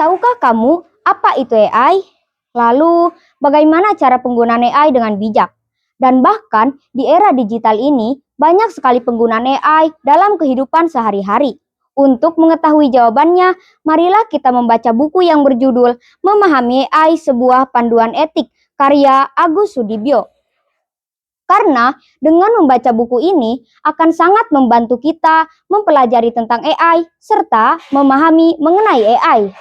Tahukah kamu apa itu AI? Lalu, bagaimana cara penggunaan AI dengan bijak? Dan bahkan di era digital ini, banyak sekali penggunaan AI dalam kehidupan sehari-hari. Untuk mengetahui jawabannya, marilah kita membaca buku yang berjudul Memahami AI, Sebuah Panduan Etik, karya Agus Sudibyo. Karena dengan membaca buku ini akan sangat membantu kita mempelajari tentang AI serta memahami mengenai AI.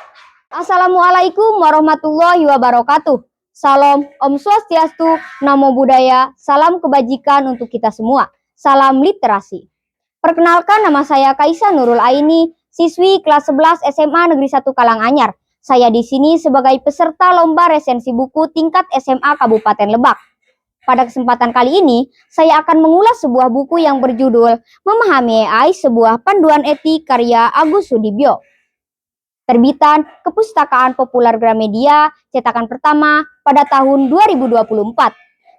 Assalamualaikum warahmatullahi wabarakatuh. Salam Om Swastiastu, Namo Buddhaya, salam kebajikan untuk kita semua. Salam literasi. Perkenalkan, nama saya Kaisa Nurul Aini, siswi kelas 11 SMA Negeri 1 Karanganyar. Saya di sini sebagai peserta lomba resensi buku tingkat SMA Kabupaten Lebak. Pada kesempatan kali ini, saya akan mengulas sebuah buku yang berjudul Memahami AI, Sebuah Panduan Etik, karya Agus Sudibyo. Terbitan Kepustakaan Populer Gramedia, cetakan pertama pada tahun 2024.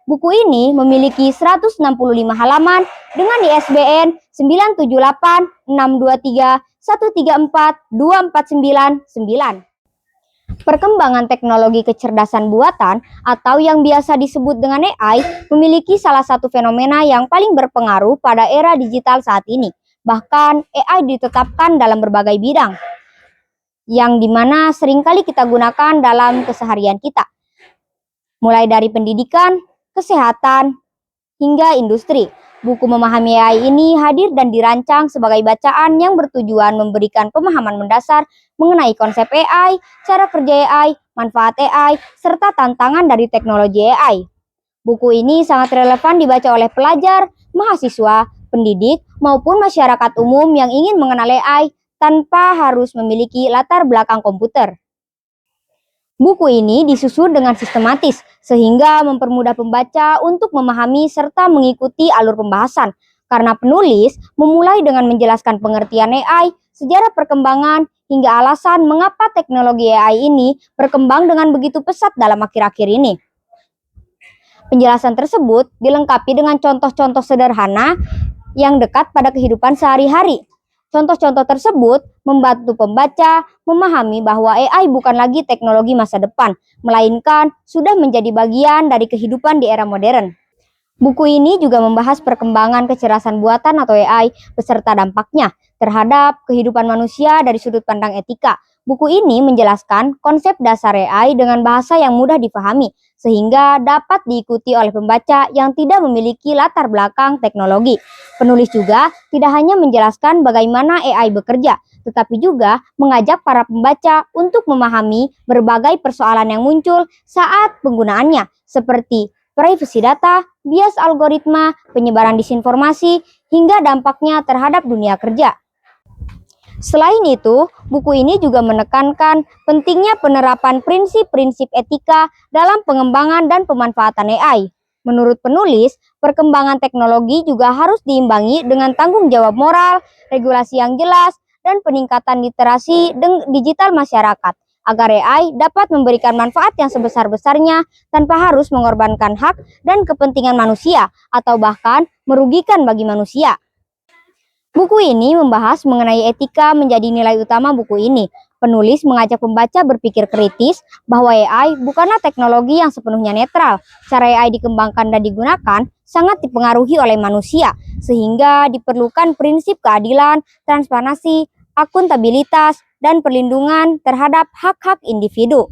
Buku ini memiliki 165 halaman dengan ISBN 978-623-134-2499. Perkembangan teknologi kecerdasan buatan atau yang biasa disebut dengan AI memiliki salah satu fenomena yang paling berpengaruh pada era digital saat ini. Bahkan AI ditetapkan dalam berbagai bidang yang dimana seringkali kita gunakan dalam keseharian kita. Mulai dari pendidikan, kesehatan, hingga industri. Buku Memahami AI ini hadir dan dirancang sebagai bacaan yang bertujuan memberikan pemahaman mendasar mengenai konsep AI, cara kerja AI, manfaat AI, serta tantangan dari teknologi AI. Buku ini sangat relevan dibaca oleh pelajar, mahasiswa, pendidik, maupun masyarakat umum yang ingin mengenal AI tanpa harus memiliki latar belakang komputer. Buku ini disusun dengan sistematis, sehingga mempermudah pembaca untuk memahami serta mengikuti alur pembahasan. Karena penulis memulai dengan menjelaskan pengertian AI, sejarah perkembangan, hingga alasan mengapa teknologi AI ini berkembang dengan begitu pesat dalam akhir-akhir ini. Penjelasan tersebut dilengkapi dengan contoh-contoh sederhana yang dekat pada kehidupan sehari-hari. Contoh-contoh tersebut membantu pembaca memahami bahwa AI bukan lagi teknologi masa depan, melainkan sudah menjadi bagian dari kehidupan di era modern. Buku ini juga membahas perkembangan kecerdasan buatan atau AI beserta dampaknya terhadap kehidupan manusia dari sudut pandang etika. Buku ini menjelaskan konsep dasar AI dengan bahasa yang mudah dipahami, sehingga dapat diikuti oleh pembaca yang tidak memiliki latar belakang teknologi. Penulis juga tidak hanya menjelaskan bagaimana AI bekerja, tetapi juga mengajak para pembaca untuk memahami berbagai persoalan yang muncul saat penggunaannya, seperti privasi data, bias algoritma, penyebaran disinformasi, hingga dampaknya terhadap dunia kerja. Selain itu, buku ini juga menekankan pentingnya penerapan prinsip-prinsip etika dalam pengembangan dan pemanfaatan AI. Menurut penulis, perkembangan teknologi juga harus diimbangi dengan tanggung jawab moral, regulasi yang jelas, dan peningkatan literasi digital masyarakat, agar AI dapat memberikan manfaat yang sebesar-besarnya tanpa harus mengorbankan hak dan kepentingan manusia, atau bahkan merugikan bagi manusia. Buku ini membahas mengenai etika menjadi nilai utama buku ini. Penulis mengajak pembaca berpikir kritis bahwa AI bukanlah teknologi yang sepenuhnya netral. Cara AI dikembangkan dan digunakan sangat dipengaruhi oleh manusia, sehingga diperlukan prinsip keadilan, transparansi, akuntabilitas, dan perlindungan terhadap hak-hak individu.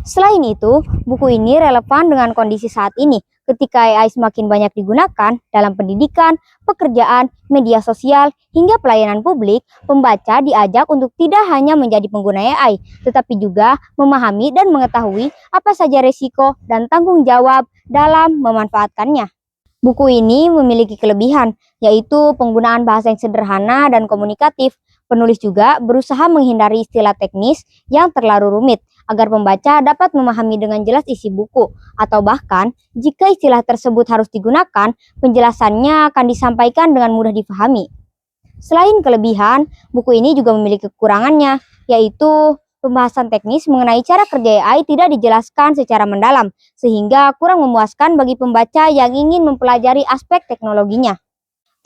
Selain itu, buku ini relevan dengan kondisi saat ini, ketika AI semakin banyak digunakan dalam pendidikan, pekerjaan, media sosial, hingga pelayanan publik. Pembaca diajak untuk tidak hanya menjadi pengguna AI, tetapi juga memahami dan mengetahui apa saja risiko dan tanggung jawab dalam memanfaatkannya. Buku ini memiliki kelebihan, yaitu penggunaan bahasa yang sederhana dan komunikatif. Penulis juga berusaha menghindari istilah teknis yang terlalu rumit, agar pembaca dapat memahami dengan jelas isi buku, atau bahkan jika istilah tersebut harus digunakan, penjelasannya akan disampaikan dengan mudah dipahami. Selain kelebihan, buku ini juga memiliki kekurangannya, yaitu pembahasan teknis mengenai cara kerja AI tidak dijelaskan secara mendalam, sehingga kurang memuaskan bagi pembaca yang ingin mempelajari aspek teknologinya.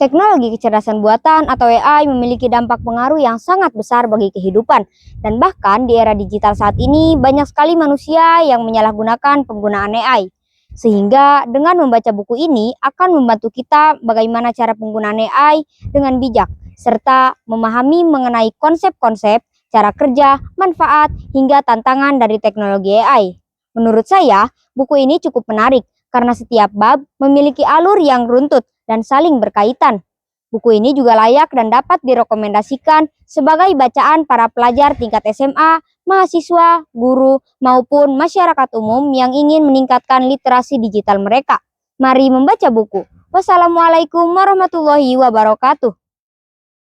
Teknologi kecerdasan buatan atau AI memiliki dampak pengaruh yang sangat besar bagi kehidupan. Dan bahkan di era digital saat ini banyak sekali manusia yang menyalahgunakan penggunaan AI. Sehingga dengan membaca buku ini akan membantu kita bagaimana cara penggunaan AI dengan bijak, serta memahami mengenai konsep-konsep, cara kerja, manfaat, hingga tantangan dari teknologi AI. Menurut saya, buku ini cukup menarik karena setiap bab memiliki alur yang runtut dan saling berkaitan. Buku ini juga layak dan dapat direkomendasikan sebagai bacaan para pelajar tingkat SMA, mahasiswa, guru, maupun masyarakat umum yang ingin meningkatkan literasi digital mereka. Mari membaca buku. Wassalamualaikum warahmatullahi wabarakatuh.